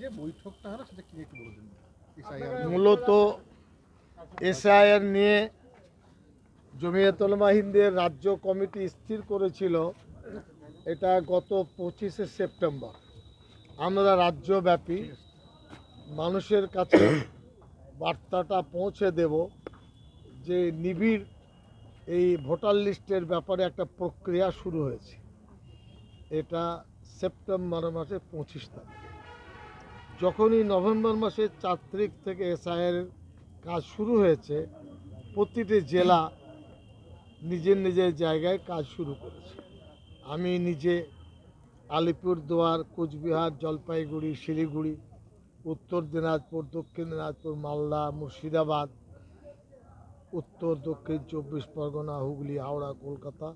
যে বৈঠকটা হলো সেটা কি একটু বলবেন? মূলত এসআইআর নিয়ে জমিয়ত উলামা হিন্দের রাজ্য কমিটি স্থির করেছিল এটা গত 25শে সেপ্টেম্বর। আমরা রাজ্যব্যাপী মানুষের কাছে বার্তাটা পৌঁছে দেব যে নিবিড় এই ভোটার লিস্টের ব্যাপারে একটা প্রক্রিয়া শুরু হয়েছে। এটা সেপ্টেম্বর মাসের 25 তারিখ। যখনই নভেম্বর মাসের 4 তারিখ থেকে এসআইআর কাজ শুরু হয়েছে, প্রতিটি জেলা নিজের নিজের জায়গায় কাজ শুরু করেছে। আমি নিজে আলিপুরদুয়ার, কোচবিহার, জলপাইগুড়ি, শিলিগুড়ি, উত্তর দিনাজপুর, দক্ষিণ দিনাজপুর, মালদা, মুর্শিদাবাদ, উত্তর দক্ষিণ 24 পরগনা, হুগলি, হাওড়া, কলকাতা,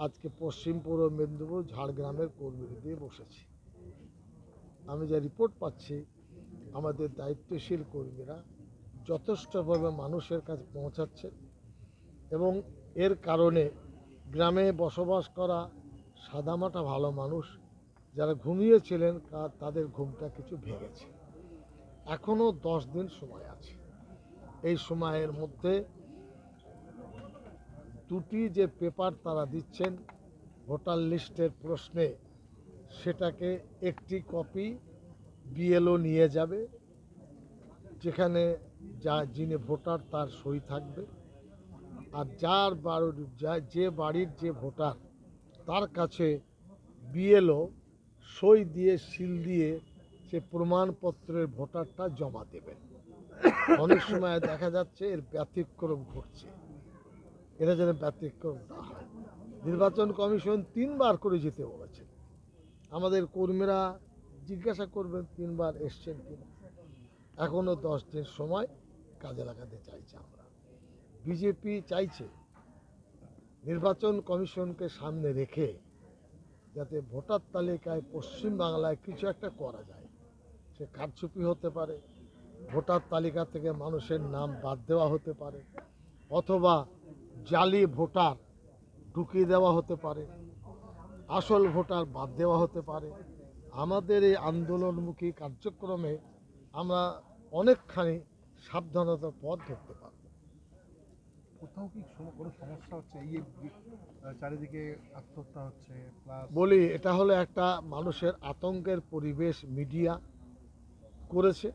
আজকে পশ্চিম পূর্ব মেদিনীপুর, ঝাড়গ্রামের কর্মীদের দিয়ে বসেছি। আমি যা রিপোর্ট পাচ্ছি, আমাদের দায়িত্বশীল কর্মীরা যথেষ্টভাবে মানুষের কাছে পৌঁছাচ্ছে এবং এর কারণে গ্রামে বসবাস করা সাদামাটা ভালো মানুষ যারা ঘুমিয়েছিলেন তাদের ঘুমটা কিছু ভেঙেছে। এখনও 10 দিন সময় আছে। এই সময়ের মধ্যে দুটি যে পেপার তারা দিচ্ছেন ভোটার লিস্টের প্রশ্নে, সেটাকে একটি কপি বিএলও নিয়ে যাবে, যেখানে যিনি ভোটার তার সই থাকবে, আর যে বাড়ির যে ভোটার তার কাছে বিএলও সই দিয়ে সিল দিয়ে সে প্রমাণপত্রের ভোটারটা জমা দেবেন। অনেক সময় দেখা যাচ্ছে এর ব্যতিক্রম ঘটছে, এটা যেন ব্যতিক্রম না হয়। নির্বাচন কমিশন 3বার করে যেতে বলেছে। আমাদের কর্মীরা জিজ্ঞাসা করবেন 3বার এসছেন কিনা। এখনও 10 দিন সময় কাজে লাগাতে চাইছে। আমরা বিজেপি চাইছে নির্বাচন কমিশনকে সামনে রেখে যাতে ভোটার তালিকায় পশ্চিমবাংলায় কিছু একটা করা যায়। সে কারচুপি হতে পারে, ভোটার তালিকা থেকে মানুষের নাম বাদ দেওয়া হতে পারে, অথবা জালি ভোটার ঢুকিয়ে দেওয়া হতে পারে, আসল ভোটার বাদ দেওয়া হতে পারে। আমাদের এই আন্দোলনমুখী কার্যক্রমে আমরা অনেকখানি সাবধানতার পথ ধরতে পারব। কোথাও কি কোনো সমস্যা হচ্ছে? এই চারিদিকে আত্মহত্যা হচ্ছে, প্লাস বলি, এটা হলো একটা মানুষের আতঙ্কের পরিবেশ মিডিয়া করেছে।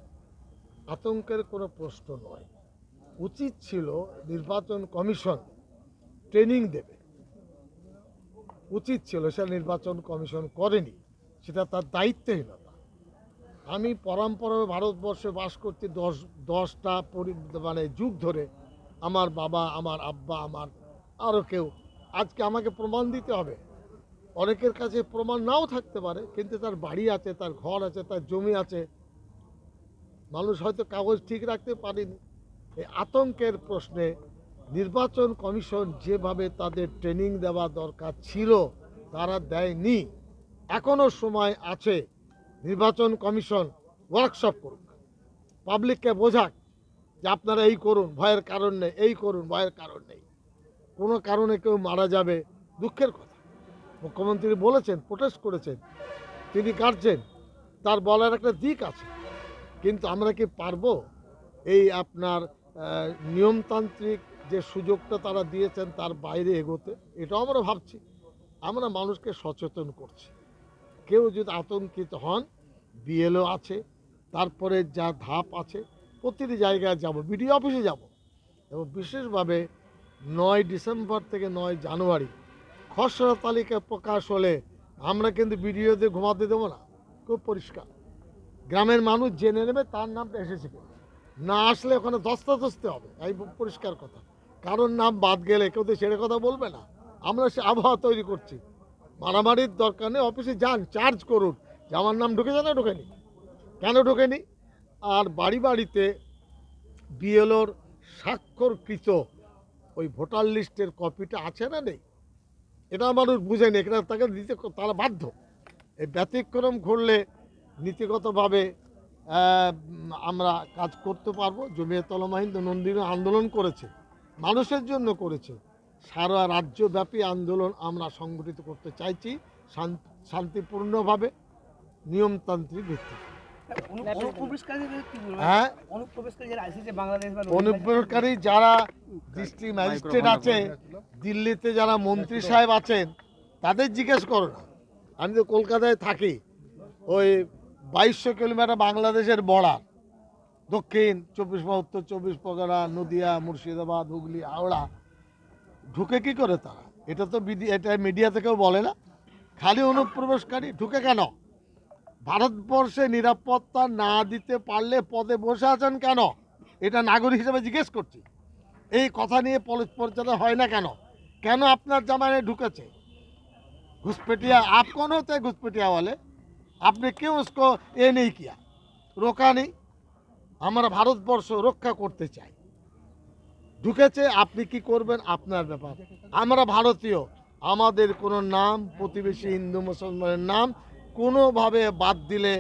আতঙ্কের কোনো প্রশ্ন নয়। উচিত ছিল নির্বাচন কমিশন ট্রেনিং দেবে, উচিত ছিল, সে নির্বাচন কমিশন করেনি, সেটা তার দায়িত্বহীনতা। আমি পরম্পরায় ভারতবর্ষে বাস করছি 10টা যুগ ধরে। আমার বাবা, আমার আব্বা, আমার আরও কেউ, আজকে আমাকে প্রমাণ দিতে হবে? অনেকের কাছে প্রমাণ নাও থাকতে পারে, কিন্তু তার বাড়ি আছে, তার ঘর আছে, তার জমি আছে। মানুষ হয়তো কাগজ ঠিক রাখতে পারেনি। এই আতঙ্কের প্রশ্নে নির্বাচন কমিশন যেভাবে তাদের ট্রেনিং দেওয়া দরকার ছিল তারা দেয়নি। এখনও সময় আছে, নির্বাচন কমিশন ওয়ার্কশপ করুক, পাবলিককে বোঝাক যে আপনারা এই করুন, ভয়ের কারণ নেই, এই করুন, ভয়ের কারণ নেই। কোনো কারণে কেউ মারা যাবে, দুঃখের কথা। মুখ্যমন্ত্রী বলেছেন, প্রোটেস্ট করেছেন, তিনি কাটছেন, তার বলার একটা দিক আছে। কিন্তু আমরা কি পারবো এই আপনার নিয়মতান্ত্রিক যে সুযোগটা তারা দিয়েছেন তার বাইরে এগোতে? এটাও আমরা ভাবছি। আমরা মানুষকে সচেতন করছি। কেউ যদি আতঙ্কিত হন, বিএলও আছে, তারপরে যা ধাপ আছে, প্রতিটি জায়গায় যাব, বিডিও অফিসে যাব, এবং বিশেষভাবে 9 ডিসেম্বর থেকে 9 জানুয়ারি খসড়া তালিকা প্রকাশ হলে আমরা কিন্তু বিডিওদের ঘুমাতে দেবো না। খুব পরিষ্কার, গ্রামের মানুষ জেনে নেবে তার নামটা এসেছে কিনা। না আসলে ওখানে ধস্তাধস্তি হবে, এই পরিষ্কার কথা। কারোর নাম বাদ গেলে কেউ তো ছেড়ে কথা বলবে না। আমরা সে আবহাওয়া তৈরি করছি। মারামারির দরকার নেই, অফিসে যান, চার্জ করুন যে আমার নাম ঢুকেছে না ঢোকেনি, কেন ঢোকেনি। আর বাড়ি বাড়িতে বিএলওর স্বাক্ষরকৃত ওই ভোটার লিস্টের কপিটা আছে না নেই, এটা মানুষ বুঝেনি, এটা তাকে দিতে তারা বাধ্য। এই ব্যতিক্রম ঘটলে নীতিগতভাবে আমরা কাজ করতে পারবো। জমিয়ত উলামা হিন্দ নন্দিনী আন্দোলন করেছে, মানুষের জন্য করেছে। সারা রাজ্যব্যাপী আন্দোলন আমরা সংগঠিত করতে চাইছি শান্তিপূর্ণভাবে, নিয়মতান্ত্রিক ভিত্তিতে। অনুপ্রবেশকারীদের কি বলবেন? হ্যাঁ, অনুপ্রবেশকারী যারা আসছে বাংলাদেশ বা অনুপ্রবেশকারী যারা ডিস্ট্রিক্ট ম্যাজিস্ট্রেট আছে, দিল্লিতে যারা মন্ত্রী সাহেব আছেন, তাদের জিজ্ঞেস করো না। আমি তো কলকাতায় থাকি, ওই 2200 কিলোমিটার বাংলাদেশের বর্ডার, দক্ষিণ 24 উত্তর 24 পরগনা, নদিয়া, মুর্শিদাবাদ, হুগলি, হাওড়া, ঢুকে কি করে তারা? এটা তো এটা মিডিয়া থেকেও বলে না। খালি অনুপ্রবেশকারী ঢুকে কেন? ভারতবর্ষে নিরাপত্তা না দিতে পারলে পদে বসে আছেন কেন? এটা নাগরিক হিসেবে জিজ্ঞেস করছি। এই কথা নিয়ে পরিচর্যা হয় না কেন? কেন আপনার জামানে ঢুকেছে? घुसपैठिया आप कौन होते हैं? घुसपैठिया वाले आपने क्यों उसको ये नहीं किया, रोका नहीं? हमारा भारतवर्ष रक्षा करते চাই, ঢুকেছে, আপনি কি করবেন আপনার ব্যাপার। আমরা ভারতীয়, আমাদের কোনো নাম প্রতিবেশী হিন্দু মুসলমানের নাম কোনোভাবে বাদ দিলে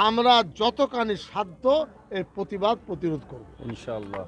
আমরা যতখানি সাধ্য এর প্রতিবাদ প্রতিরোধ করব ইনশাআল্লাহ।